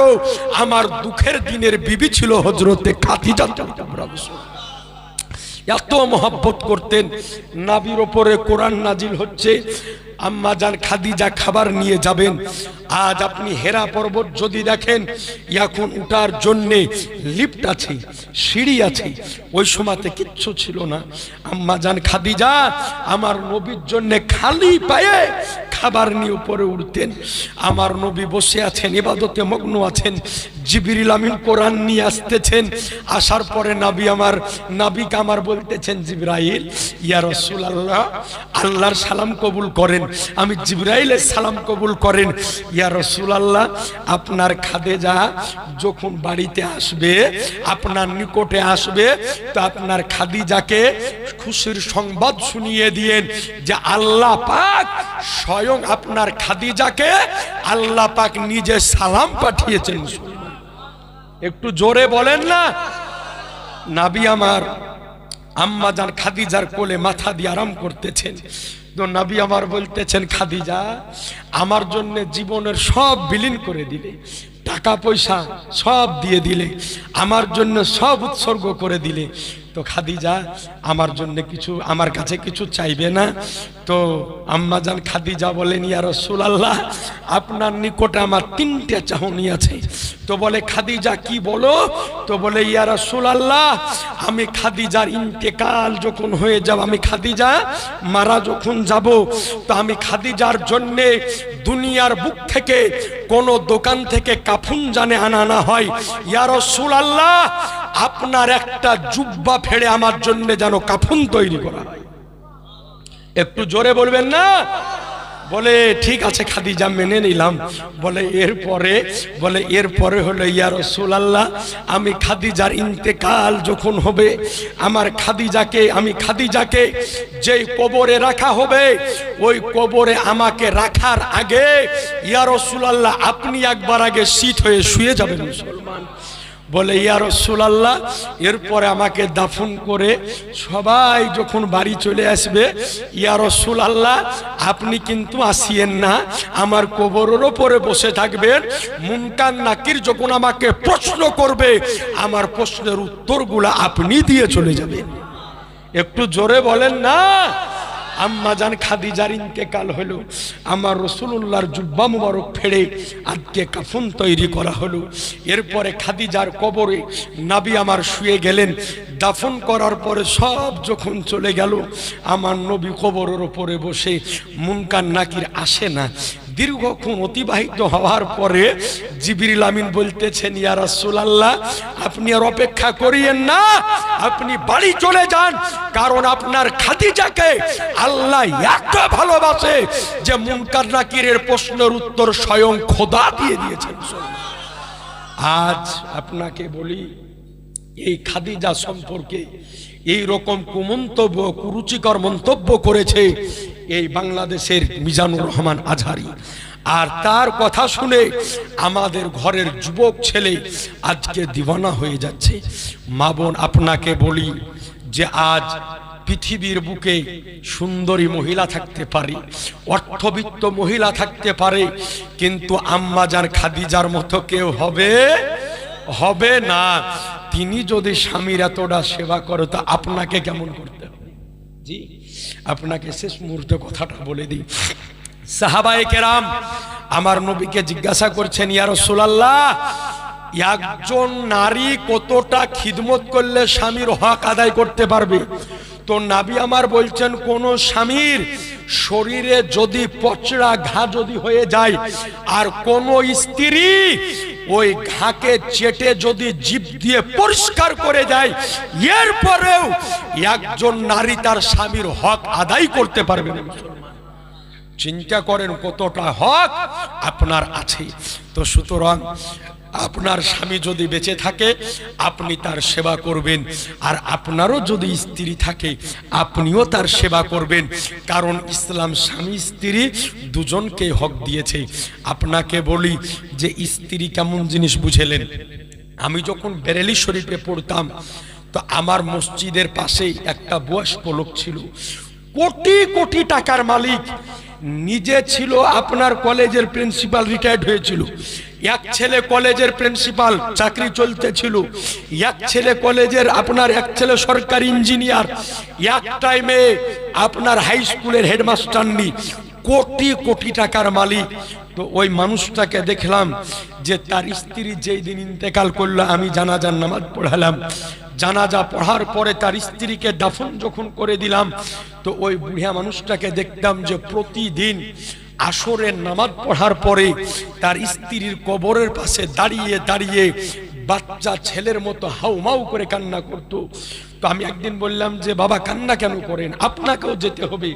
আমার দুঃখের দিনের বিবি ছিল হযরতে খাদিজা। এত মহব্বত করতেন। নবীর উপরে কোরআন নাজিল হচ্ছে, আম্মা জান খাদিজা খাবার নিয়ে যাবেন। আজ আপনি হেরা পর্বত যদি দেখেন, এখন উঠার জন্যে লিফট আছে, সিঁড়ি আছে, ওই সময়তে কিচ্ছু ছিল না। আম্মা জান খাদিজা আমার নবীর জন্য খালি পায়ে খাবার নিয়ে উপরে উঠতেন। আমার নবী বসে আছেন, ইবাদতে মগ্ন আছেন, জিবরিল আমিন কোরআন নিয়ে আসতেছেন। আসার পরে নবীকে আমার বলতেছেন, জিবরাইল, ইয়া রাসূলুল্লাহ, আল্লাহর সালাম কবুল করেন। আমি জিবরাইলের সালাম কবুল করেন। ইয়া রাসূলুল্লাহ, আপনার খাদিজা যখন বাড়িতে আসবে, আপনার নিকটে আসবে, তো আপনার খাদিজাকে খুশির সংবাদ শুনিয়ে দিয়েন যে আল্লাহ পাক স্বয়ং আপনার খাদিজাকে আল্লাহ পাক নিজে সালাম পাঠিয়েছেন। একটু জোরে বলেন না। নবী আমার আম্মা জান খাদিজার কোলে মাথা দিয়ে আরাম করতেছেন। তো নবী আমার বলতেছেন, খাদিজা আমার জন্য জীবনের সব বিলীন করে দিলে, টাকা পয়সা সব দিয়ে দিলে, আমার জন্য সব উৎসর্গ করে দিলে, তো খাদিজা আমার জন্য কিছু, আমার কাছে কিছু চাইবে না? তো আম্মা জান খাদিজা বলেন, ইয়া রাসূলুল্লাহ, আপনার নিকটে আমার 3টে চাহনি আছে। তো বলে, খাদিজা কি বলো? তো বলে, ইয়া রাসূলুল্লাহ, আমি খাদিজার ইন্তেকাল যখন হয়ে যাব, আমি খাদিজা মারা যখন যাব, তো আমি খাদিজার জন্য দুনিয়ার বুক থেকে কোন দোকান থেকে কাফন জানে আনা না হয়, ইয়া রাসূলুল্লাহ, আপনার একটা জুব্বা ফেড়ে আমার জন্য যেন কাফন তৈরি করা হয়। একটু জোরে বলবেন না। বলে, ঠিক আছে খাদিজা, মেনে নিলাম। বলে, এরপরে হলো, ইয়া রাসূলুল্লাহ, আমি খাদিজার ইন্তেকাল যখন হবে, আমি খাদিজাকে যেই কবরে রাখা হবে, ওই কবরে আমাকে রাখার আগে ইয়া রাসূলুল্লাহ আপনি একবার আগে শীত হয়ে শুয়ে যাবেন। মুসলমান বলে, ইয়া রাসূলুল্লাহ, এরপরে আমাকে দাফন করে সবাই যখন বাড়ি চলে আসবে, ইয়া রাসূলুল্লাহ আপনি কিন্তু আসিয়েন না, আমার কবরের উপরে বসে থাকবেন। মুনকার নাকির যখন আমাকে প্রশ্ন করবে, আমার প্রশ্নের উত্তরগুলো আপনি দিয়ে চলে যাবেন। একটু জোরে বলেন না। আম্মা জান খাদিজার ইন্তেকাল হলো, আমার রাসূলুল্লাহর জুব্বা মুবারক ফেড়ে আজকে কাফন তৈরি করা হলো। এরপরে খাদিজার কবরে নবী আমার শুয়ে গেলেন। দাফন করার পরে সব যখন চলে গেল, আমার নবী কবরের উপরে বসে, মুনকার নাকির আসে না। দীর্ঘক্ষণ অতিবাহিত হওয়ার পরে জিবরিল আমিন বলতেছেন, ইয়া রাসূলুল্লাহ, আপনি আর অপেক্ষা করিয়েন না, আপনি বাড়ি চলে যান, কারণ আপনার খাদিজাকে আল্লাহ এত ভালোবাসে যে মুনকার নাকিরের প্রশ্নের উত্তর স্বয়ং খোদা দিয়ে দিয়েছেন। আজ আপনাকে বলি, এই খাদিজা সম্পর্কে এই রকম কুমন্তব্য, কুরুচিকর মন্তব্য করেছে এই বাংলাদেশের মিজানুর রহমান আজহারি। আর তার কথা শুনে আমাদের ঘরের যুবক ছেলে আজকে দিওয়ানা হয়ে যাচ্ছে। মা বোন, আপনাকে বলি যে আজ পৃথিবীর বুকে সুন্দরী মহিলা থাকতে পারে, অর্থবিত্ত মহিলা থাকতে পারে, কিন্তু আম্মা জান খাদিজার মতো কেউ হবে না। তিনি যদি স্বামীর এতটা সেবা করে, তো আপনাকে কেমন করতে হবে? জি আপনাকে শেষ মুহূর্তে কথাটা বলে দিই। সাহাবায়ে কেরাম আমার নবীকে জিজ্ঞাসা করছেন, ইয়া রাসূলুল্লাহ, একজন নারী কতটা খিদমত করলে স্বামীর হক আদায় করতে পারবে? তো নবী আমার বলছেন, কোন স্বামীর শরীরে যদি পচড়া ঘা যদি হয়ে যায় আর কোন স্ত্রী ওই ঘাকে চেটে যদি জিভ দিয়ে পরিষ্কার করে দেয়, এরপরেও একজন নারী তার স্বামীর হক আদায় করতে পারবে না। চিন্তা করেন কতটা হক আপনার আছে। তো সুতরাং আপনার স্বামী যদি বেঁচে থাকে আপনি তার সেবা করবেন, আর আপনারও যদি স্ত্রী থাকে আপনিও তার সেবা করবেন, কারণ ইসলাম স্বামী স্ত্রী দুজনকে হক দিয়েছে। আপনাকে বলি যে স্ত্রী কেমন জিনিস বুঝেলেন। আমি যখন বেরেলি শরীফে পড়তাম তো আমার মসজিদের পাশেই একটা বয়স্ক লোক ছিল, কোটি কোটি টাকার মালিক, নিজে ছিল আপনার কলেজের প্রিন্সিপাল, রিটায়ার্ড হয়েছিল। এক ছেলে কলেজের প্রিন্সিপাল, চাকরি চলতেছিল। এক ছেলে কলেজের এক ছেলে সরকারি ইঞ্জিনিয়ার, এক টাইমে আপনার হাই স্কুলের হেডমাস্টারনি, কোটি কোটি টাকার মালিক। তো ওই মানুষটাকে দেখলাম যে তার স্ত্রী যেই দিন ইন্তেকাল করলো, আমি জানাজার নামাজ পড়ালাম। জানাজা পড়ার পরে তার স্ত্রীকে দাফন যখন করে দিলাম, তো ওই বুড়িয়া মানুষটাকে দেখতাম যে প্রতিদিন আসরের নামাজ পড়ার পরে তার স্ত্রীর কবরের পাশে দাঁড়িয়ে দাঁড়িয়ে বাচ্চা ছেলের মতো হাউমাউ করে কান্না করতো। তো আমি একদিন বললাম যে বাবা কান্না কেন করেন, আপনাকেও যেতে হবে।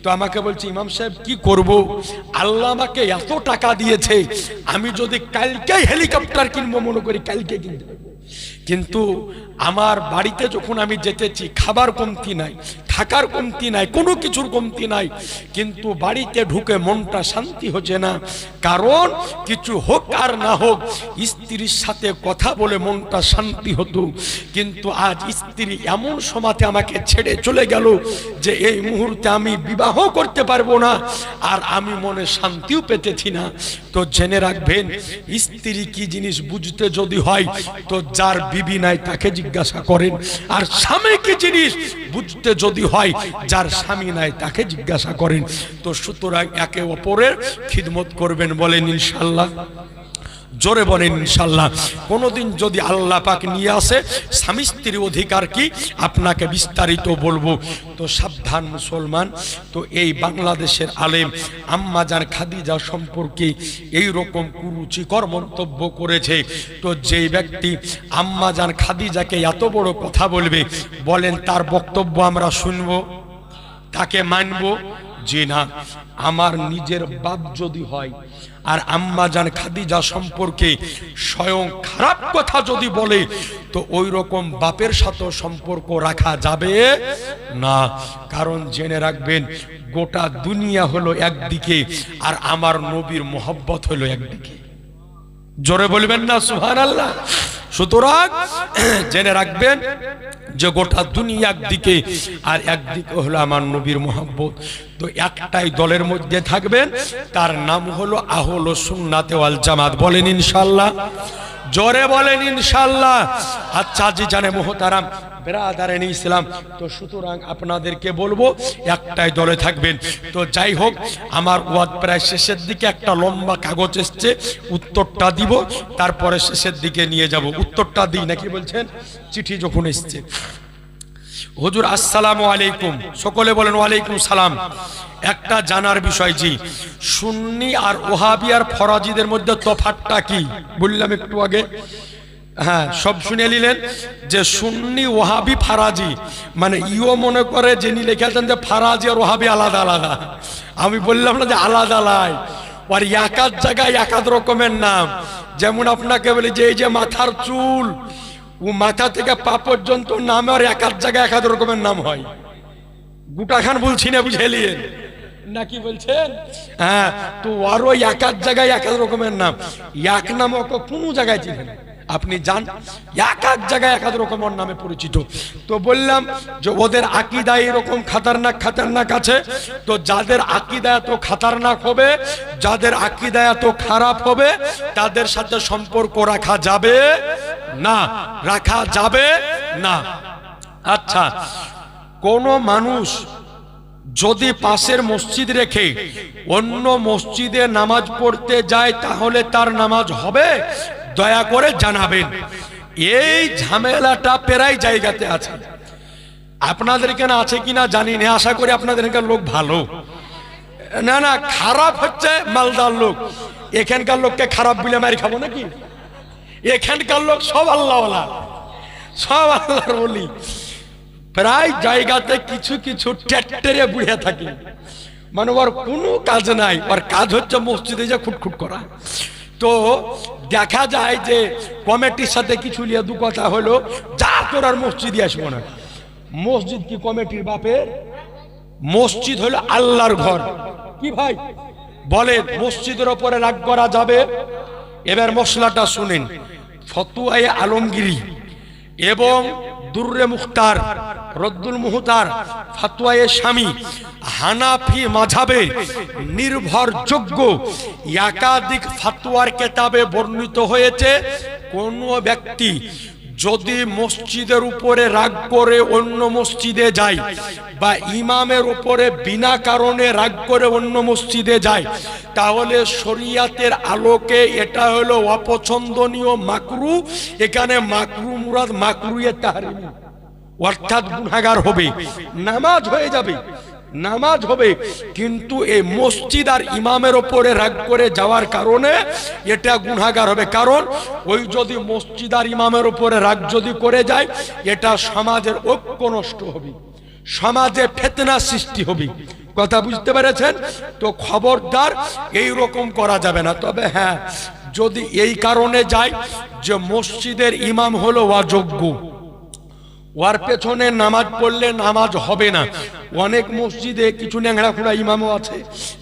তো আমাকে বলছে, ইমাম সাহেব কি করব, আল্লাহ আমাকে এত টাকা দিয়েছে, আমি যদি কালকেই হেলিকপ্টার কিনবো মনে করি কালকে কিনতে পারবো, কিন্তু আমার বাড়িতে যখন আমি যেতেছি খাবার কমতি নাই, থাকার কমতি নাই, কোনো কিছুর কমতি নাই, কিন্তু বাড়িতে ঢুকে মনটা শান্তি হচ্ছে না। কারণ কিছু হোক আর না হোক স্ত্রীর সাথে কথা বলে মনটা শান্তি হতো, কিন্তু আজ স্ত্রী এমন সময়তে আমাকে ছেড়ে চলে গেল যে এই মুহূর্তে আমি বিবাহ করতে পারবো না, আর আমি মনে শান্তিও পেতেছি না। তো জেনে রাখবেন, স্ত্রী কি জিনিস বুঝতে যদি হয় তো যার বিবি নাই তাকে জিজ্ঞাসা করেন, আর স্বামী কি জিনিস বুঝতে যদি হয় যার স্বামী নাই তাকে জিজ্ঞাসা করেন। তো সুতরাং একে অপরের খিদমত করবেন, বলেন ইনশাআল্লাহ, জোরে বলেন ইনশাআল্লাহ। কোনদিন যদি আল্লাহ পাক নিয়ে আসে স্বামী স্ত্রীর অধিকার কি আপনাকে বিস্তারিত বলবো। তো সাবধান মুসলমান। তো এই বাংলাদেশের আলেম আম্মাজান খাদিজা সম্পর্কে এই রকম কুরুচিকর মন্তব্য করেছে। তো যেই ব্যক্তি আম্মাজান খাদিজাকে এত বড় কথা বলবে, বলেন তার বক্তব্য আমরা শুনবো, তাকে মানবো? জি না। আমার নিজের বাপ যদি হয় আর আম্মাজান খাদিজা সম্পর্কে স্বয়ং খারাপ কথা যদি বলে, তো ওই রকম বাপের সাথে সম্পর্ক রাখা যাবে না। কারণ জেনে রাখবেন, গোটা দুনিয়া হলো একদিকে আর আমার নবীর মোহব্বত হলো একদিকে। জোরে বলবেন না সুবহানাল্লাহ। সুতরাং জেনে রাখবেন যে গোটা দুনিয়া একদিকে আর একদিকে হলো আমার নবীর মোহব্বত। তো একটাই দলের মধ্যে থাকবেন, তার নাম হলো আহলে সুন্নাত ওয়াল জামাত। বলেন ইনশাআল্লাহ, জোরে বলেন ইনশাআল্লাহ। আচ্ছা জি জানে মোহতারাম বেরাদারেন ইসলাম, তো সুতরাং আপনাদেরকে বলবো একটাই দলে থাকবেন। তো যাই হোক, আমার ওয়াদ প্রায় শেষের দিকে, একটা লম্বা কাগজ এসছে, উত্তরটা দিব, তারপরে শেষের দিকে নিয়ে যাব। উত্তরটা দিই নাকি বলছেন? চিঠি যখন এসছে, হুজুর আসসালামু আলাইকুম, সকলে বলেন ওয়ালাইকুম সালাম। একটা জানার বিষয়, জি সুন্নি আর ওহাবি আর ফরাজিদের মধ্যে তফাৎটা কি বললাম একটু আগে? হ্যাঁ, সব শুনে নিলেন যে সুন্নি ওহাবি ফারাজি, মানে ইও মনে করে যিনি লিখেছেন যে ফারাজি আর ওহাবি আলাদা আলাদা। আমি বললাম না যে আলাদা লাই, আর একাধ জায়গায় একাধ রকমের নাম। যেমন আপনাকে বলি যে এই যে মাথার চুল, ও মাথা থেকে পা পর্যন্ত নাম আর একাধ জায়গায় একাধ রকমের নাম হয়। গোটা খান বলছি না, বুঝে নিলেন নাকি বলছেন? হ্যাঁ, তো আরো একাধ জায়গায় একাধ রকমের নাম, এক নাম কোনো জায়গায় চিনেন আপনি যান, এক এক জায়গায় এক এক রকমের নামে পরিচিত। তো বললাম যে ওদের আকীদা এরকম খাতারনাক খাতারনাক আছে। তো যাদের আকীদা এত খাতারনাক হবে, যাদের আকীদা এত খারাপ হবে, তাদের সাথে সম্পর্ক রাখা যাবে না, রাখা যাবে না। আচ্ছা, কোন মানুষ যদি পাশের মসজিদ রেখে অন্য মসজিদে নামাজ পড়তে যায় তাহলে তার নামাজ হবে? দয়া করে জানাবেন। এই ঝামেলাটা প্রায় জায়গাতে আছে, আপনাদের এখানে আছে কিনা জানি না, আশা করি আপনাদের এখানকার লোক ভালো। না না, খারাপ হচ্ছে মালদার লোক, এখানকার লোককে খারাপ বলে মারি খাবো নাকি? এখানকার লোক সব আল্লাহওয়ালা, সব আল্লাহর বলি। প্রায় জায়গাতে কিছু কিছু ট্যাট্টেরে বুড়ে থাকে, মানে ওর কোনো কাজ নাই, ওর কাজ হচ্ছে মসজিদে যে খুটখুট করা। তো দেখা যায় যে কমিটির সাথে কিছু নিয়ে দু কথা হলো, যা তোর আর মসজিদে আসবো না। মসজিদ কি কমিটির বাপের? মসজিদ হলো আল্লাহর ঘর। কি ভাই বলেন, মসজিদের ওপরে রাগ করা যাবে? এবার মশলাটা শুনেন। ফতুয়ায়ে আলমগিরি এবং দুররে মুখতার, রদ্দুল মুহতার, ফতোয়ায়ে শামী, হানাফি মাযহাবে নির্ভরযোগ্য একাধিক ফতোয়ার কিতাবে বর্ণিত হয়েছে, কোন ব্যক্তি যদি মসজিদের উপরে রাগ করে অন্য মসজিদে যায় বা ইমামের উপরে বিনা কারণে রাগ করে অন্য মসজিদে যায়, তাহলে শরীয়তের আলোকে এটা হলো অপছন্দনীয়, মাকরু। এখানে মাকরু মুরাদ মাকরুয়ে তাহরিম, অর্থাৎ গুনাহগার হবে। নামাজ হয়ে যাবে, নামাজ হবে, কিন্তু এই মসজিদ আর ইমামের ওপরে রাগ করে যাওয়ার কারণে এটা গুনাহগার হবে। কারণ ওই যদি মসজিদ আর ইমামের ওপরে রাগ যদি করে যায়, এটা সমাজের ঐক্য নষ্ট হবে, সমাজে ফিতনা সৃষ্টি হবে। কথা বুঝতে পেরেছেন? তো খবরদার এই রকম করা যাবে না। তবে হ্যাঁ, যদি এই কারণে যায় যে মসজিদের ইমাম হলো অযোগ্য, ওর পেছনে নামাজ পড়লে নামাজ হবে না। অনেক মসজিদে কিছু ন্যাংড়া খুঁড়া ইমামও আছে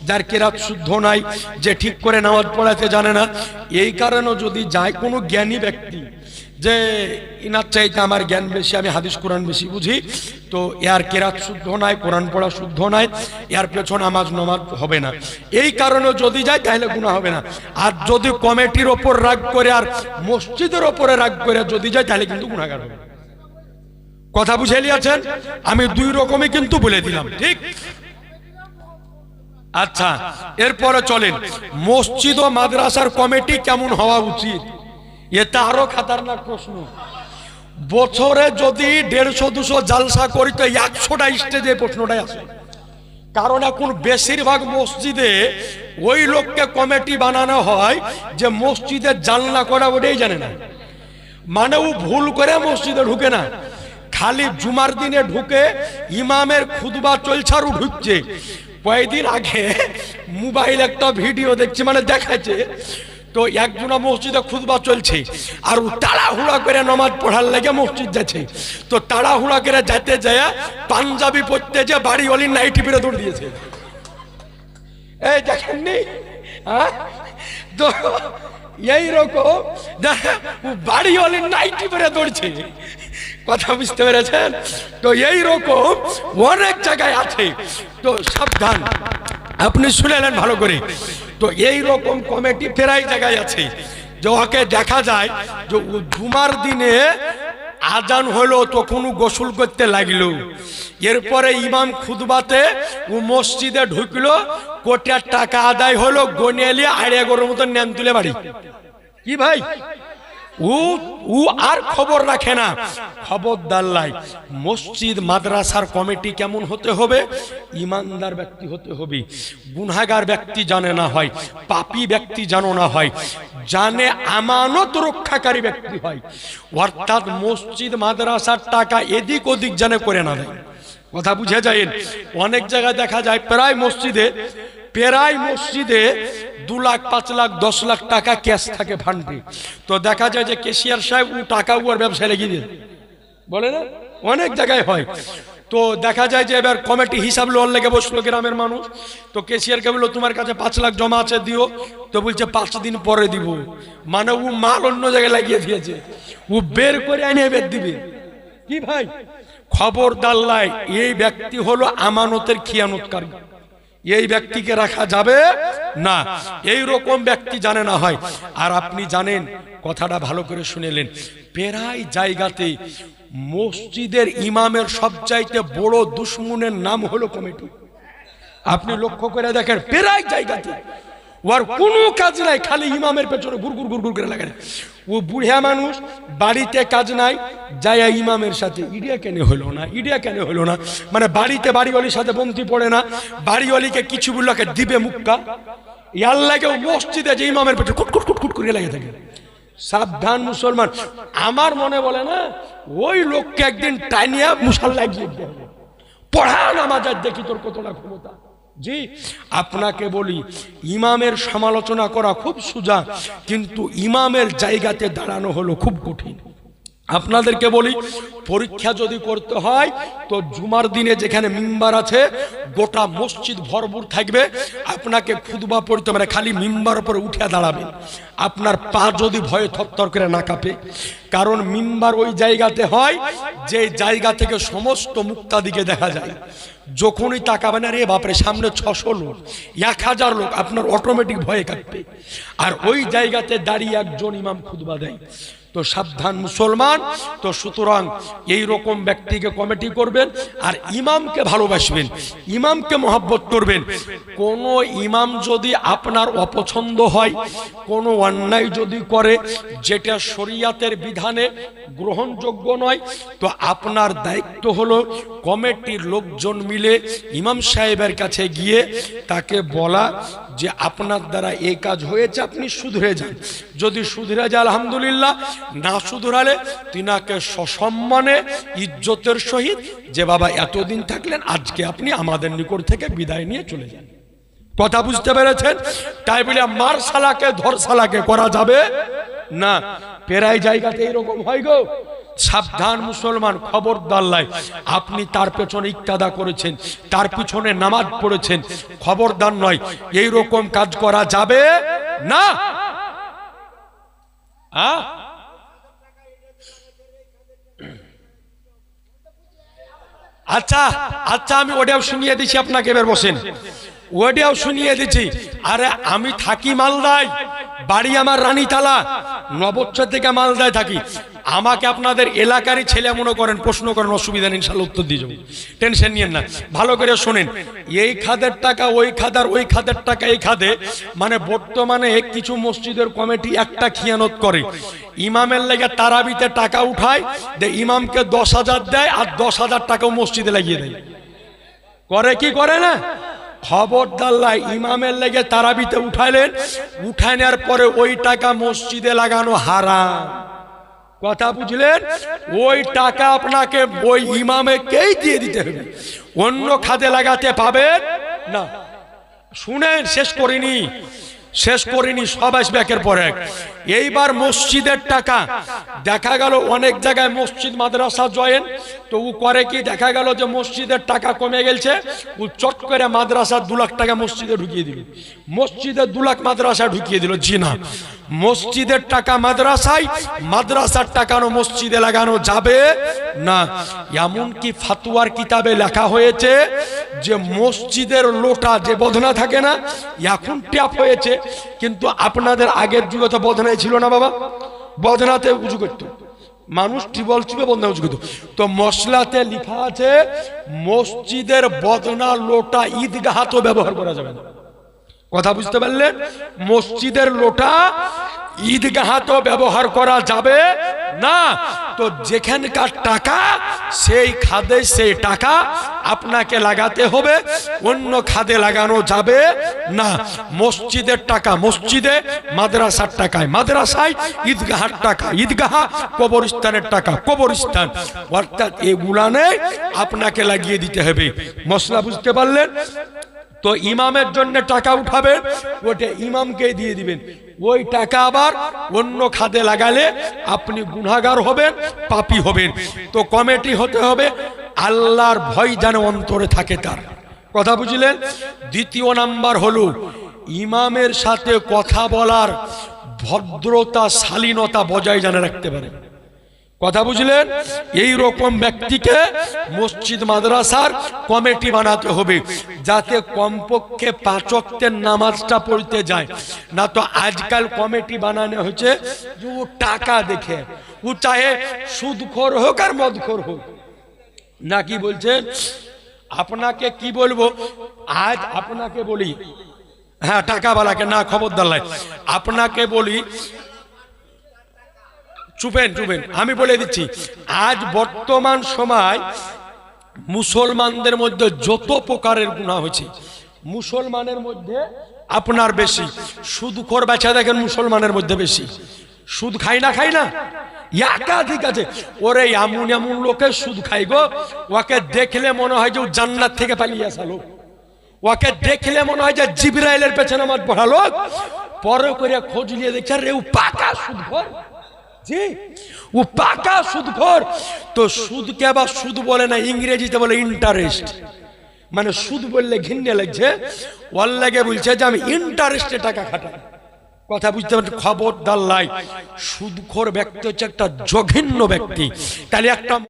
যার কেরাত শুদ্ধ নাই, যে ঠিক করে নামাজ পড়াতে জানে না। এই কারণে যদি যায় কোনো জ্ঞানী ব্যক্তি, যে ইনার চাইতে আমার জ্ঞান বেশি, আমি হাদিস কোরআন বেশি বুঝি, তো এর কেরাত শুদ্ধ নাই, কোরআন পড়া শুদ্ধ নাই, এর পেছনে নামাজ হবে না, এই কারণে যদি যায় তাহলে গুনাহ হবে না। আর যদি কমিটির ওপর রাগ করে আর মসজিদের ওপরে রাগ করে যদি যায় তাহলে কিন্তু গুনাহগার হবে। কথা বুঝে নিয়েছেন? আমি দুই রকমই কিন্তু বলে দিলাম, ঠিক? আচ্ছা, এরপরে চলেন, মসজিদ ও মাদ্রাসার কমিটি কেমন হওয়া উচিত? এটা আরো খাতারনাক প্রশ্ন। বছরে যদি 150-200 জালসা করি তো 100টা স্টেজে প্রশ্নটাই আসে। কারণ এখন বেশিরভাগ মসজিদে ওই লোককে কমিটি বানানো হয় যে মসজিদের জানলা করা ওটাই জানে না, মানে ও ভুল করে মসজিদে ঢুকে না, খালি জুমার দিনে ঢুকে ইমামের খুতবা চলছে আর ঢুকছে। কয়েকদিন আগে মোবাইল একটা ভিডিও দেখছি, মানে দেখাচ্ছে তো একজনা মসজিদে খুতবা চলছে আর ও তাড়াহুড়া করে নামাজ পড়ার লেগে মসজিদ যাচ্ছে। তো তাড়াহুড়া করে যেতে যায় পাঞ্জাবি পড়তে যে বাড়ি অলি নাইটি পরে দৌড় দিয়েছে। এই দেখেননি? হ্যাঁ, তো এইরকম বাড়ি অলি নাইটি পরে দৌড়ছে। কথা বুঝতে পেরেছেন? তো এইরকম অনেক জায়গায় আছে, তো সাবধান। আপনি শুনেলেন ভালো করে। তো এই রকম কমিটি প্রায় জায়গায় আছে, যে ওকে দেখা যায় যে জুমার দিনে আজান হলো তখন গোসল করতে লাগলো, এরপরে ইমাম খুতবাতে ও মসজিদে ঢুকলো, কোটার টাকা আদায় হলো, গনে এলিয়ে 11:30 মতন নেন তুলে বাড়ি। কি ভাই, ও আর খবর রাখে না। খবরদার লাই, মসজিদ মাদ্রাসার কমিটি কেমন হতে হবে? ইমানদার ব্যক্তি হতে হবে, গুনাহগার ব্যক্তি জানে না হয়, পাপী ব্যক্তি জানো না হয়, জানে আমানত রক্ষাকারী ব্যক্তি হয়। অর্থাৎ মসজিদ মাদ্রাসার টাকা এদিক ওদিক জানে করে না দেয়। কথা বুঝে যায়? অনেক জায়গায় দেখা যায় প্রায় মসজিদে 2 লাখ 5 লাখ 10 লাখ টাকা ক্যাশ থাকে ফান্ডে। তো দেখা যায় যে ক্যাশিয়ার সাহেব ও টাকা ওর ব্যবসায় লেগে দিয়ে বলে না, অনেক জায়গায় হয়। তো দেখা যায় যে এবার কমিটি হিসাব লোয়ার লেগে বসলো গ্রামের মানুষ, তো ক্যাশিয়ারকে বললো তোমার কাছে 5 লাখ জমা আছে দিও, তো বলছে 5 দিন পরে দিব, মানে ও মাল অন্য জায়গায় লাগিয়ে দিয়েছে, ও বের করে এনে এবার দিবে। কি ভাই, খবরদার লাই, এই ব্যক্তি হলো আমানতের খিয়ানতকারী, এই ব্যক্তিকে রাখা যাবে না। এই রকম ব্যক্তি জানে না হয়। আর আপনি জানেন, কথাটা ভালো করে শুনেলেন, প্রায় জায়গাতে মসজিদের ইমামের সবচাইতে বড় দুশমনের নাম হলো কমিটি। আপনি লক্ষ্য করে দেখেন প্রায় জায়গাতে ওর কোনো কাজ নাই, খালি ইমামের পেছনে গুড়গুড় গুড়গুড় করে লাগে। ও বুড়া মানুষ, বাড়িতে কাজ নাই, যায় ইমামের সাথে ইডিয়া কেন হলো না, ইডিয়া কেন হলো না, মানে বাড়িতে বাড়িওয়ালির সাথে বন্তি পড়ে না, বাড়িওয়ালিকে কিছু বললাকে দিবে মুক্কা, ইয়াল্লাকে মসজিদে যে ইমামের পেছনে কুট কুট কুট কুট করে লাগে থাকে। সাবধান মুসলমান, আমার মনে বলে না ওই লোককে একদিন টাইনিয়া মুসাল্লায় গিয়ে দিতে হবে, পড়া নামাজ দেখি তোর কতটা ক্ষমতা। জি আপনাকে বলি, ইমামের সমালোচনা করা খুব সোজা, কিন্তু ইমামের জায়গাতে দাঁড়ানো হলো খুব কঠিন। আপনাদেরকে বলি, পরীক্ষা যদি করতে হয় তো জুমার দিনে যেখানে মিম্বার আছে গোটা মসজিদ ভরপুর থাকবে, আপনাকে খুতবা পড়তে মানে খালি মিম্বার উপরে উঠে দাঁড়াবেন, আপনার পা যদি ভয়ে থরথর করে না কাঁপে। কারণ মিম্বার ওই জায়গাতে হয় যে জায়গা থেকে সমস্ত মুক্তাদিকে দেখা যায়। যখনই তাকাবেন রে বাপরে সামনে 600 লোক, 1000 লোক, আপনার অটোমেটিক ভয়ে কাঁপবে। আর ওই জায়গাতে দাঁড়িয়ে একজন ইমাম খুতবা দেয়। তো সাবধান মুসলমান। তো সুতরাং এই রকম ব্যক্তিকে কমিটি করবেন আর ইমামকে ভালোবাসবেন, ইমামকে মহব্বত করবেন। কোন ইমাম যদি আপনার অপছন্দ হয়, কোনো অন্যায় যদি করে যেটা শরীয়তের বিধানে গ্রহণযোগ্য নয়, তো আপনার দায়িত্ব হলো কমিটির লোকজন মিলে ইমাম সাহেবের কাছে গিয়ে তাকে বলা যে আপনার দ্বারা এই কাজ হয়েছে, আপনি শুধরে যান। যদি শুধরে যায় আলহামদুলিল্লাহ, না শুধরালে তিনাকে সসম্মানে ইজ্জতের সহিত যে বাবা এতদিন থাকলেন, আজকে আপনি আমাদের নিকট থেকে বিদায় নিয়ে চলে যান। কথা বুঝতে পেরেছেন? তাই বলে মার শালাকে ধর শালাকে করা যাবে না। প্রায় জায়গাতে এরকম হয় গো। সাবধান মুসলমান, খবরদার লাই, আপনি তার পেছনে ইক্তাদা করেছেন, তার পিছনে নামাজ পড়েছেন, খবরদার নয়, এই রকম কাজ করা যাবে না। আচ্ছা আচ্ছা, আমি ওটাও শুনিয়ে দিচ্ছি আপনাকে, এবার বসেন, ওটাও শুনিয়ে দিচ্ছি। আরে আমি থাকি মালদায়, বাড়ি আমার রানীতলা, নবচ্ছর থেকে মালদায় থাকি। আমাকে আপনাদের এলাকারই ছেলে মনে করেন, প্রশ্ন করেন, অসুবিধা নেই, ইনশাআল্লাহ উত্তর দিয়ে যাবো, টেনশন নিয়েন না। ভালো করে শোনেন, এই খাদের টাকা ওই খাদার, ওই খাদের টাকা এই খাদে, মানে বর্তমানে কিছু মসজিদের কমিটি একটা খিয়ানত করে, ইমামের লেগে তারাবিতে টাকা উঠায়, ইমামকে 10,000 দেয় আর 10,000 টাকাও মসজিদে লাগিয়ে দেয়। করে কি করে না? খবরদার, ইমামের লেগে তারাবিতে উঠাইলেন, উঠায় নেওয়ার পরে ওই টাকা মসজিদে লাগানো হারাম। কথা বুঝলেন? ওই টাকা আপনাকে ওই ইমামকেই দিয়ে দিতে হবে, অন্য খাদে লাগাতে পাবেন না। শুনেন, শেষ করিনি, সব আসবে একের পর এক। এইবার মসজিদের টাকা দেখা গেল অনেক জায়গায় মসজিদ মাদ্রাসা জয়েন, তো ও করে কি, দেখা গেল যে মসজিদের টাকা কমে গেছে, ও চট করে মাদ্রাসা 2 লাখ টাকা মসজিদে ঢুকিয়ে দিল, মসজিদে 2 লাখ মাদ্রাসা ঢুকিয়ে দিল। জি না, মসজিদের টাকা মাদ্রাসায়, মাদ্রাসার টাকা মসজিদে লাগানো যাবে না। এমনকি ফাতুয়ার কিতাবে লেখা হয়েছে যে মসজিদের লোটা যে বদনা থাকে না, এখন ট্যাপ হয়েছে, কিন্তু আপনাদের আগের যুগে তো বদনাই ছিল না বাবা, বদনাতে উজু করত মানুষ, টিবল চিপে বদনা উজু করত। তো মশলাতে লেখা আছে মসজিদের বদনা লোটা ঈদগাহ তো ব্যবহার করা যাবে না। কথা বুঝতে পারলেন? মসজিদের লোটা ঈদগাহ তো ব্যবহার করা যাবে না। তো যেখানকার টাকা সেই খাদে সেই টাকা আপনাকে লাগাতে হবে, অন্য খাদে লাগানো যাবে না। মসজিদের টাকা মসজিদে, মাদ্রাসার টাকায় মাদ্রাসায়, ঈদগাহার টাকা ঈদগাহ, কবরস্থানের টাকা কবরস্থান, অর্থাৎ এগুলানে আপনাকে লাগিয়ে দিতে হবে। মশলা বুঝতে পারলেন? তো ইমামের জন্য টাকা উঠাবেন, ওটা ইমামকে দিয়ে দিবেন। ওই টাকা আবার অন্য খাদে লাগালে আপনি গুনাহগার হবেন, পাপী হবেন। তো কমিটি হতে হবে আল্লাহর ভয় যেন অন্তরে থাকে তার। কথা বুঝলেন? দ্বিতীয় নাম্বার হলো ইমামের সাথে কথা বলার ভদ্রতা, শালীনতা বজায় যেন রাখতে পারে। কথা বুঝলেন? এই রকম ব্যক্তিকে মসজিদ মাদ্রাসার কমিটি বানাতে হবে, যাতে কমপক্ষে 5 ওয়াক্তের নামাজটা পড়তে যায়। না তো আজকাল কমিটি বানানো হচ্ছে যে ও টাকা দেখে, ও চাহে সুদখোর হোক আর মদখোর হোক, নাকি বলছেন আপনাকে কি বলবো, আজ আপনাকে বলি, হ্যাঁ টাকাওয়ালাকে না, খবরদার লাই, আপনাকে বলি, চুপেন চুপেন, আমি বলে দিচ্ছি, আজ বর্তমান সময় মুসলমানদের মধ্যে যত প্রকারের গুনাহ হয়েছে, মুসলমানের মধ্যে আপনার বেশি। সুদখোর বেচা দেখেন মুসলমানের মধ্যে বেশি। সুদ খাই না একাধিক আছে। ওরে এমন এমন লোকের সুদ খাই গো, ওকে দেখলে মনে হয় যে ও জান্নাত থেকে পালিয়ে আসা লোক, ওকে দেখলে মনে হয় যে জিবরাইলের পেছনে আমার পড়া লোক। পরে করে খোঁজ নিয়ে দেখছে রে ও পাকা সুদখোর, জি ও পাকা সুদখোর। তো সুদকে আবার সুদ বলে না, ইংরেজিতে বলে ইন্টারেস্ট, মানে সুদ বললে ঘিন্নে লাগছে, ওর লাগে বলছে যে আমি ইন্টারেস্টে টাকা খাটাই। কথা বুঝতে পারছেন? খবরদার লাই, সুদখোর ব্যক্তি হচ্ছে একটা জঘন্য ব্যক্তি। তাহলে একটা